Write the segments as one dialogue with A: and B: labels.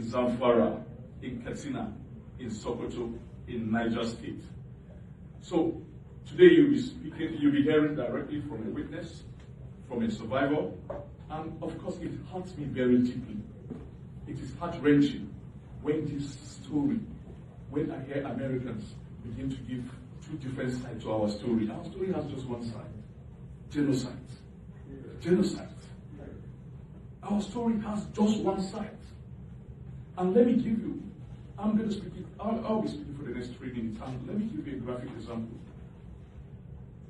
A: in Zamfara, in Katsina, in Sokoto, in Niger State. So today you'll be hearing directly from a witness, from a survivor, and of course it hurts me very deeply. It is heart-wrenching when this story, when I hear Americans begin to give two different sides to our story. Our story has just one side: genocide. Genocide. Our story has just one side. And let me give you, I'll be speaking for the next 3 minutes, and let me give you a graphic example.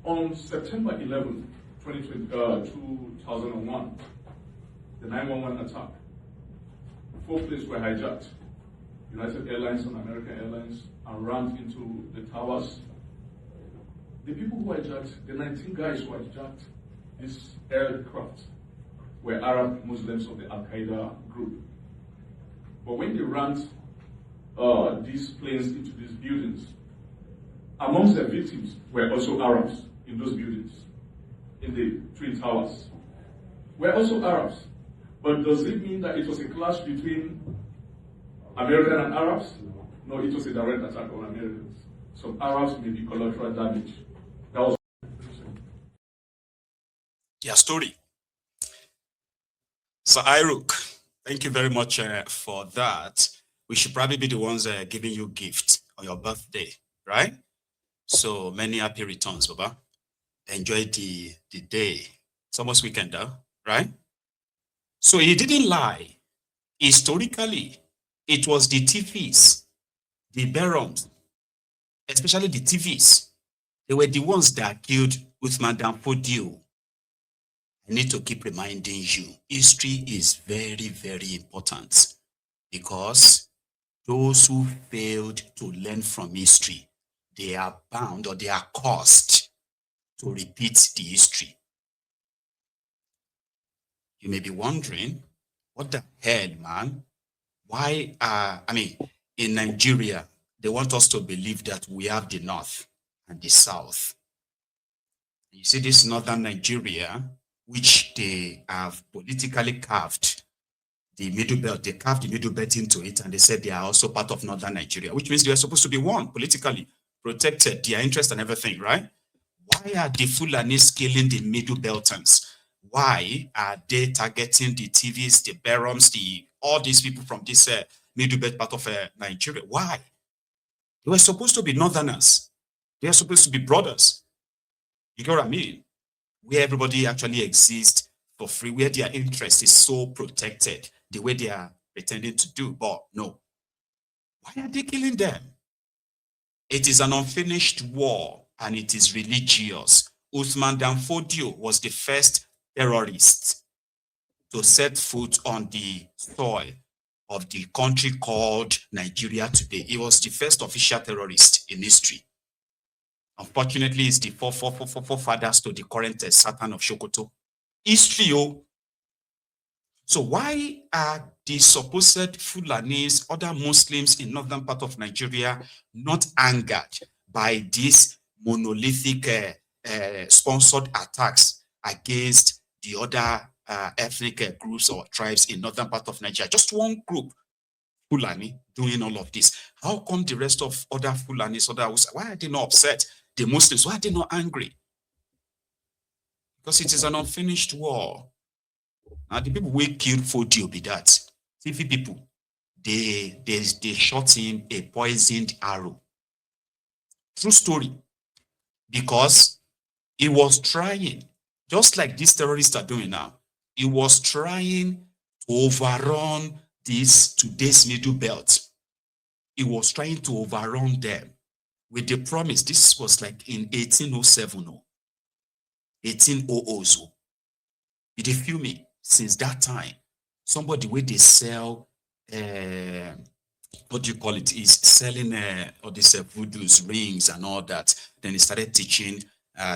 A: On September 11, 2001, the 911 attack, 4 planes were hijacked. United Airlines and American Airlines, and rammed into the towers. The people who hijacked, the 19 guys who hijacked this aircraft, were Arab Muslims of the Al-Qaeda group. But when they rammed these planes into these buildings, amongst their victims were also Arabs in those buildings, in the Twin Towers. Were also Arabs. But does it mean that it was a clash between American and Arabs? No, it was a direct attack on Americans. Some Arabs may be collateral damage. That was
B: their story. So Iruk, thank you very much for that. We should probably be the ones giving you gifts on your birthday, right? So many happy returns, Baba. Enjoy the day. It's almost weekend, right? So he didn't lie. Historically, it was the TVs, the Barons, especially the TVs. They were the ones that killed Uthman Dan Fodio. I need to keep reminding you, history is very, very important, because those who failed to learn from history, they are bound, or they are caused to repeat the history. You may be wondering, what the hell, man? Why, in Nigeria, they want us to believe that we have the North and the South. You see this Northern Nigeria, which they have politically carved the Middle Belt. They carved the Middle Belt into it, and they said they are also part of Northern Nigeria, which means they are supposed to be one, politically protected, their interest and everything, right? Why are the Fulanis killing the Middle Beltons? Why are they targeting the TVs, the Barons, all these people from this Middle Belt part of Nigeria? Why? They were supposed to be Northerners. They are supposed to be brothers. You get what I mean? Where everybody actually exists for free, where their interest is so protected, the way they are pretending to do. But no. Why are they killing them? It is an unfinished war, and it is religious. Uthman Dan Fodio was the first terrorist to set foot on the soil of the country called Nigeria today. He was the first official terrorist in history. Unfortunately, it's the forefathers to the current Sultan of Sokoto. History, oh. So why are the supposed Fulanis, other Muslims in northern part of Nigeria, not angered by these monolithic sponsored attacks against the other ethnic groups or tribes in northern part of Nigeria? Just one group, Fulani, doing all of this. How come the rest of other Fulanis, why are they not upset? The Muslims, why are they not angry? Because it is an unfinished war. Now the people who killed Fodio be that. TV people, they shot him a poisoned arrow. True story. Because he was trying, just like these terrorists are doing now, he was trying to overrun today's Middle Belt. He was trying to overrun them with the promise. This was like in 1807, 1800. Did you feel me? Since that time, somebody where they sell, what do you call it, is selling all these voodoos, rings and all that. Then he started teaching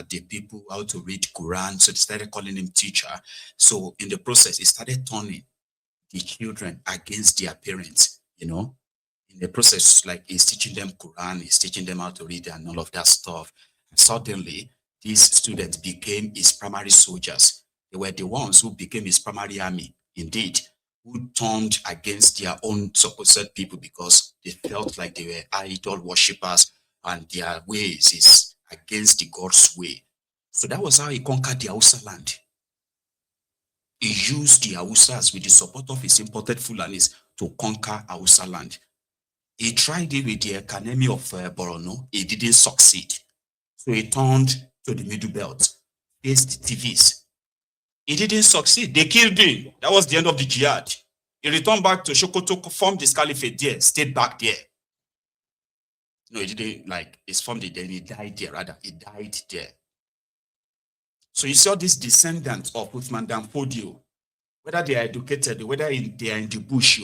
B: the people how to read Quran. So they started calling him teacher. So in the process, he started turning the children against their parents, you know. In the process, like he's teaching them Quran, he's teaching them how to read and all of that stuff. And suddenly, these students became his primary soldiers. They were the ones who became his primary army, indeed. who turned against their own supposed people because they felt like they were idol worshippers and their ways is against the God's way. So that was how he conquered the Hausa land. He used the Hausas with the support of his imported Fulanis to conquer Hausa land. He tried it with the economy of Borno. He didn't succeed. So he turned to the Middle Belt, faced TVs. He didn't succeed. They killed him. That was the end of the jihad. He returned back to Sokoto, formed his caliphate there, stayed back there. No, he didn't, like, he's formed it, then he died there, rather. He died there. So you saw these descendants of Uthman Dan Fodio, whether they are educated, whether they are in the bush,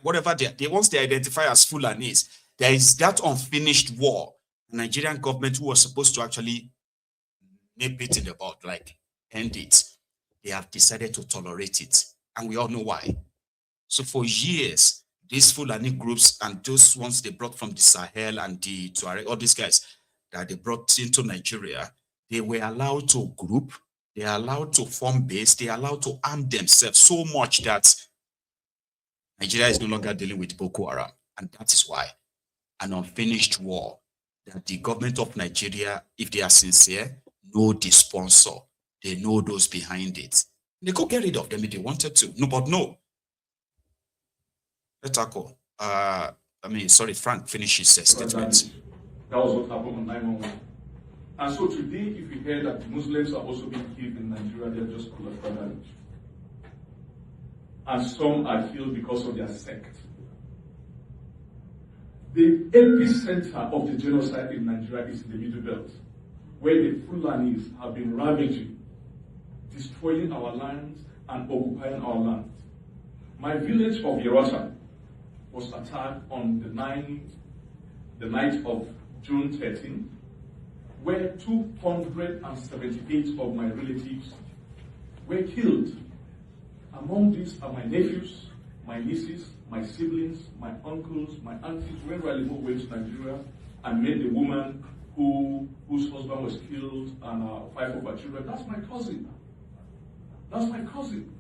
B: whatever they once they identify as Fulanis, there is that unfinished war. The Nigerian government, who was supposed to actually nip it in the bud, like end it, they have decided to tolerate it. And we all know why. So for years, these Fulani groups and those ones they brought from the Sahel and the Tuareg, all these guys that they brought into Nigeria, they were allowed to group, they are allowed to form base, they are allowed to arm themselves so much that Nigeria is no longer dealing with Boko Haram. And that is why an unfinished war that the government of Nigeria, if they are sincere, know the sponsor, they know those behind it. They could get rid of them if they wanted to. No, but no. Let's tackle. Frank, finish his statement.
A: That was what happened on 9/11. And so today, if you hear that Muslims are also being killed in Nigeria, they're just collateral damage. And some are killed because of their sect. The epicenter of the genocide in Nigeria is in the Middle Belt, where the Fulanis have been ravaging, destroying our lands and occupying our lands. My village of Yelwata was attacked on the night of June 13, where 278 of my relatives were killed. Among these are my nephews, my nieces, my siblings, my uncles, my aunties. When Ralimo went to Nigeria and met the woman whose husband was killed and 5 of her children, that's my cousin. That's my cousin.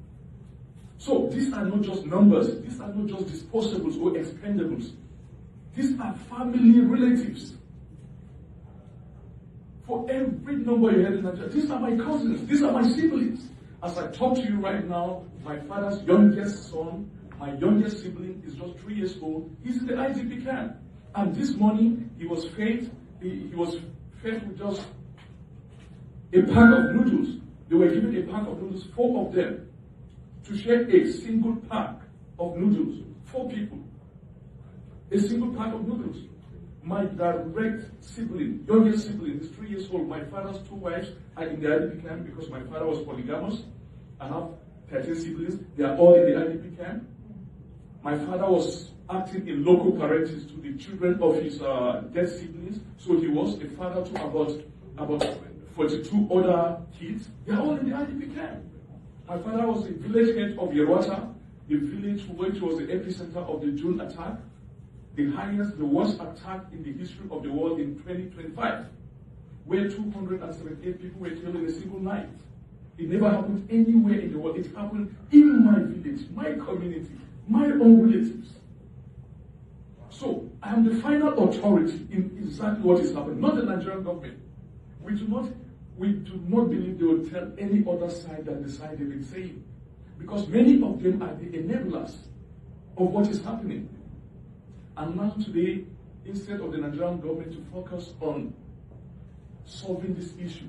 A: So these are not just numbers. These are not just disposables or expendables. These are family relatives. For every number you heard in Nigeria, these are my cousins. These are my siblings. As I talk to you right now, my father's youngest son, my youngest sibling, is just 3 years old. He's in the IDP camp. And this morning, he was fed with just a pack of noodles. They were given a pack of noodles, 4 of them, to share a single pack of noodles, 4 people. A single pack of noodles. My direct sibling, youngest sibling, is 3 years old. My father's 2 wives are in the IDP camp because my father was polygamous. I have 13 siblings. They are all in the IDP camp. My father was acting in local parentage to the children of his dead siblings. So he was a father to about 42 other kids. They are all in the IDP camp. My father was the village head of Yelwata, the village which was the epicenter of the June attack, the worst attack in the history of the world in 2025, where 278 people were killed in a single night. It never happened anywhere in the world. It happened in my village, my community, my own relatives. So I am the final authority in exactly what is happening, not the Nigerian government. We do not believe they will tell any other side than the side they've been saying. Because many of them are the enablers of what is happening. And now today, instead of the Nigerian government to focus on solving this issue,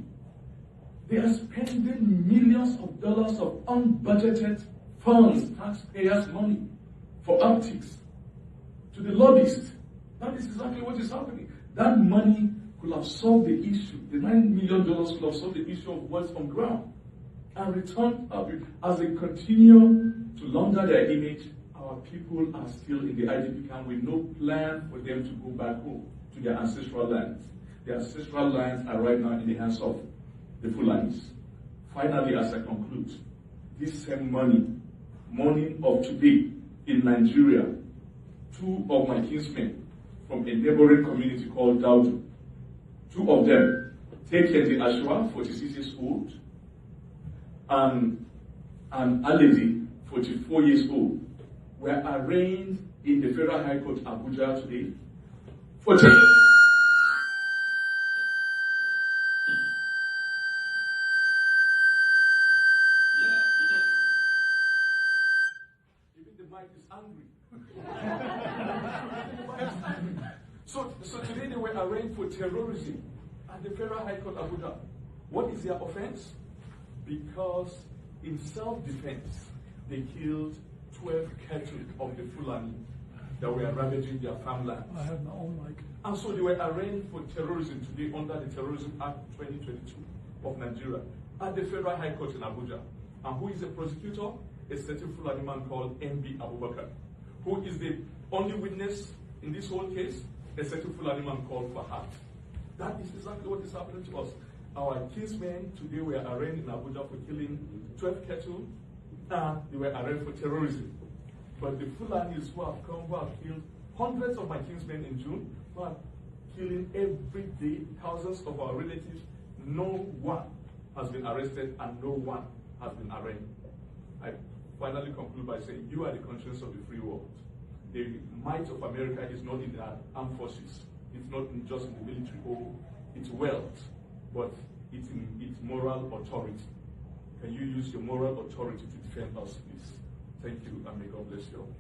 A: they are spending millions of dollars of unbudgeted funds, taxpayers' money, for optics to the lobbyists. That is exactly what is happening. That money could have solved the issue. The $9 million could have solved the issue of what's on ground. And returned, as they continue to launder their image, our people are still in the IDP camp with no plan for them to go back home to their ancestral lands. Their ancestral lands are right now in the hands of the Fulanis. Finally, as I conclude, this same morning of today in Nigeria, 2 of my kinsmen from a neighboring community called Daudu, 2 of them, Tekedi Ashwa, 46 years old, and Aledi, 44 years old, were arraigned in the Federal High Court Abuja today for terrorism. Even the mic is angry. So today they were arraigned for terrorism at the Federal High Court Abuja. What is their offense? Because in self-defense, they killed 12 cattle of the Fulani that were ravaging their farmlands.
C: I have my own mic.
A: And so they were arraigned for terrorism today under the Terrorism Act 2022 of Nigeria at the Federal High Court in Abuja. And who is the prosecutor? A certain Fulani man called M.B. Abubakar. Who is the only witness in this whole case? A certain Fulani man called Fahad. That is exactly what is happening to us. Our kinsmen today were arraigned in Abuja for killing 12 cattle, and they were arraigned for terrorism. But the Fulanis who have come, who have killed hundreds of my kinsmen in June, who are killing every day thousands of our relatives, no one has been arrested and no one has been arraigned. I finally conclude by saying, you are the conscience of the free world. The might of America is not in the armed forces. It's not just in the military or its wealth, but it's in its moral authority. Can you use your moral authority to defend us, please? Thank you, and may God bless you all.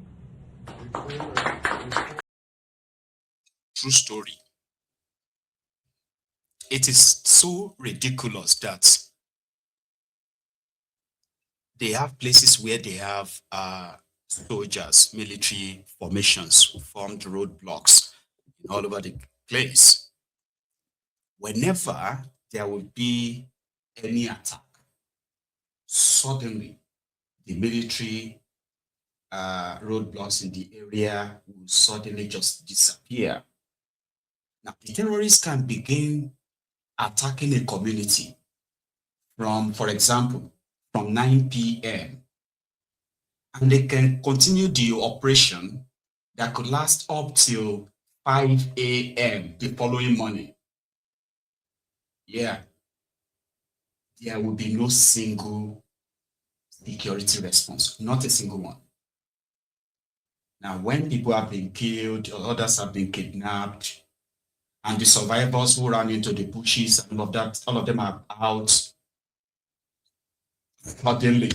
B: True story. It is so ridiculous that they have places where they have soldiers, military formations, formed roadblocks all over the place. Whenever there will be any attack, suddenly the military roadblocks in the area will suddenly just disappear. Now, the terrorists can begin attacking a community from, for example, from 9 p.m. and they can continue the operation that could last up till 5 a.m. the following morning. Yeah, there will be no single security response, not a single one. Now, when people have been killed or others have been kidnapped, and the survivors who ran into the bushes and all of that, all of them are out, suddenly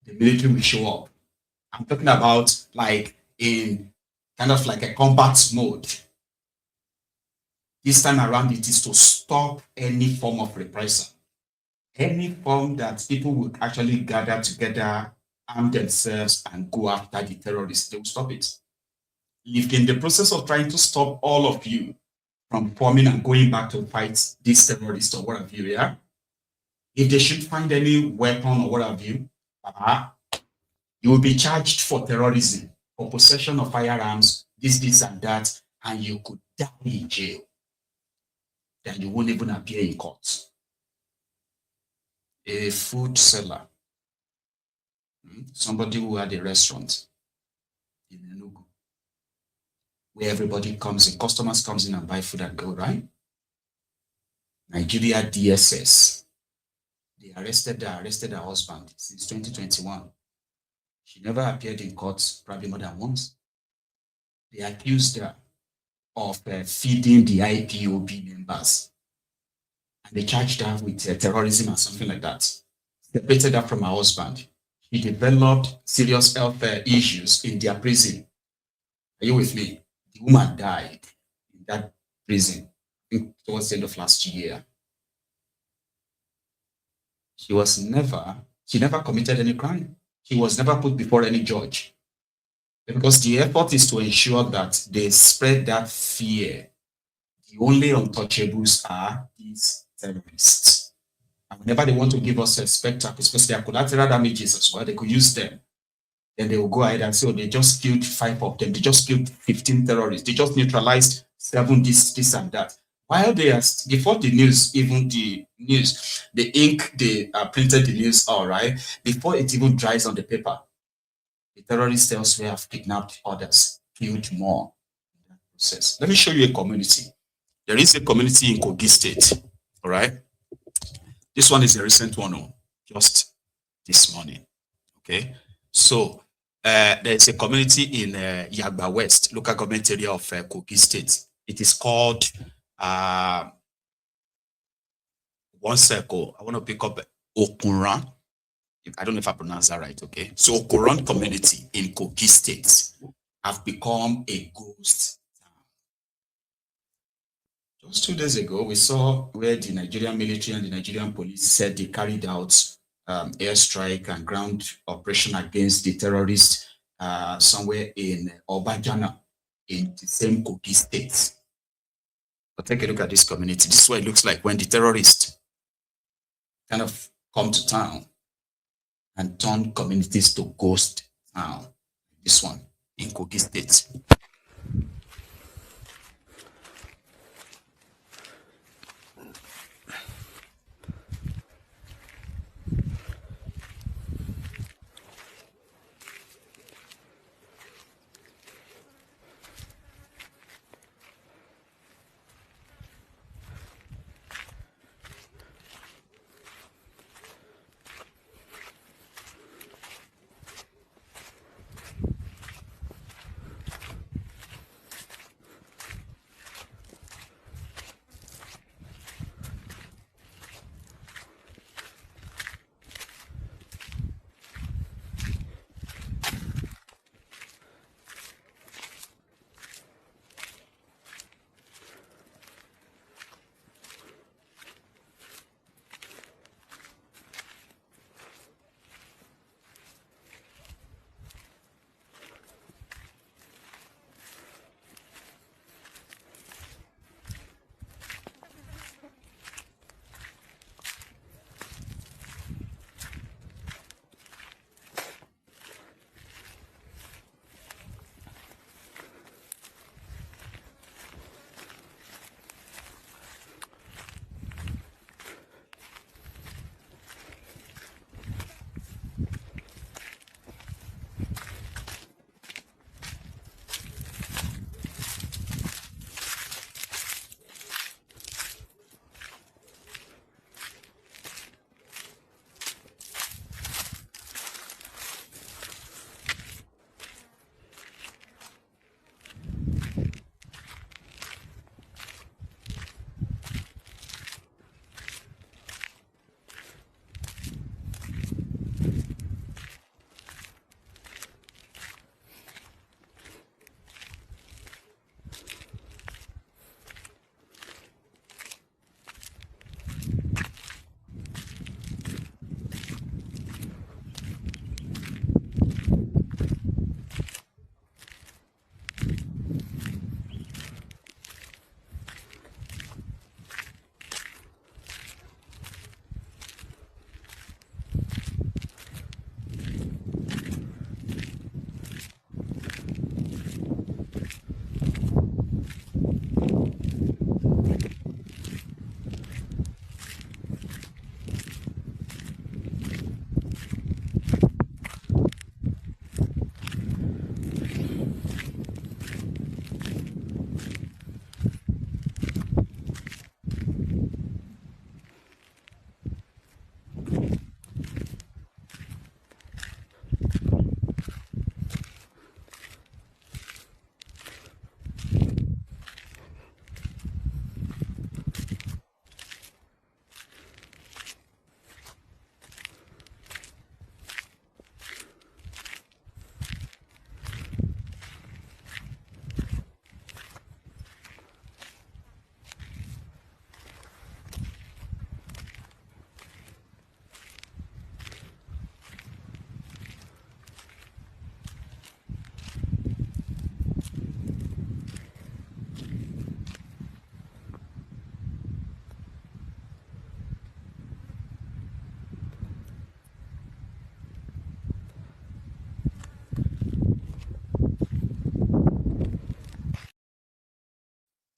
B: the military will show up. I'm talking about like in kind of like a combat mode. This time around, it is to stop any form of reprisal. Any form that people would actually gather together, arm themselves, and go after the terrorists, they will stop it. If in the process of trying to stop all of you from forming and going back to fight these terrorists or what have you, yeah? If they should find any weapon or what have you, you will be charged for terrorism, for possession of firearms, this, and that, and you could die in jail. Then you won't even appear in court. A food seller, somebody who had a restaurant in Enugu, where everybody comes in, customers comes in and buy food and go, right? Nigeria DSS, they arrested her husband since 2021. She never appeared in court, probably more than once. They accused her of feeding the IPOB members. And they charged her with terrorism or something like that. Separated her from her husband. She developed serious health issues in their prison. Are you with me? The woman died in that prison, I think towards the end of last year. She never committed any crime. She was never put before any judge. Because the effort is to ensure that they spread that fear. The only untouchables are these terrorists. And whenever they want to give us a spectacle, especially their collateral damages as well, they could use them. Then they will go ahead and say, oh, they just killed 5 of them. They just killed 15 terrorists. They just neutralized 7, this and that. While they are, before the news, even the news, the ink, they printed the news, all right, before it even dries on the paper, the terrorists elsewhere have kidnapped others, killed more in that process. Let me show you a community. There is a community in Kogi State, all right? This one is a recent one, just this morning, okay? So there's a community in Yagba West, local government area of Kogi State. It is called, one circle, I want to pick up Okuran. I don't know if I pronounce that right, okay? So Okuran community in Kogi State have become a ghost town. Just 2 days ago, we saw where the Nigerian military and the Nigerian police said they carried out airstrike and ground operation against the terrorists somewhere in Obajana in the same Kogi State. But take a look at this community. This is what it looks like when the terrorists kind of come to town and turn communities to ghost town. This one in Kogi State.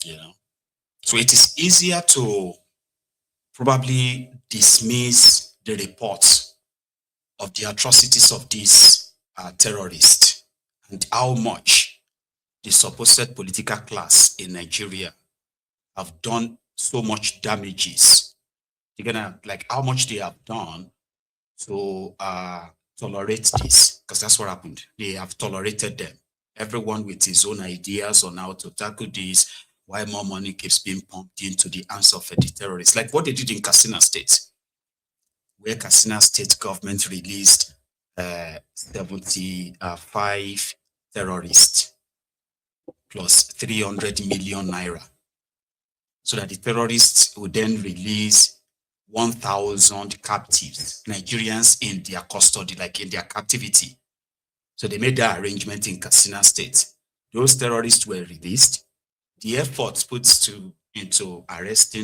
B: You know, so it is easier to probably dismiss the reports of the atrocities of these terrorists and how much the supposed political class in Nigeria have done so much damages. You're gonna like how much they have done to tolerate this, because that's what happened. They have tolerated them. Everyone with his own ideas on how to tackle this, why more money keeps being pumped into the hands of the terrorists, like what they did in Katsina State, where Katsina State government released 75 terrorists plus 300 million naira, so that the terrorists would then release 1,000 captives, Nigerians in their custody, like in their captivity. So they made that arrangement in Katsina State. Those terrorists were released. The efforts put into arresting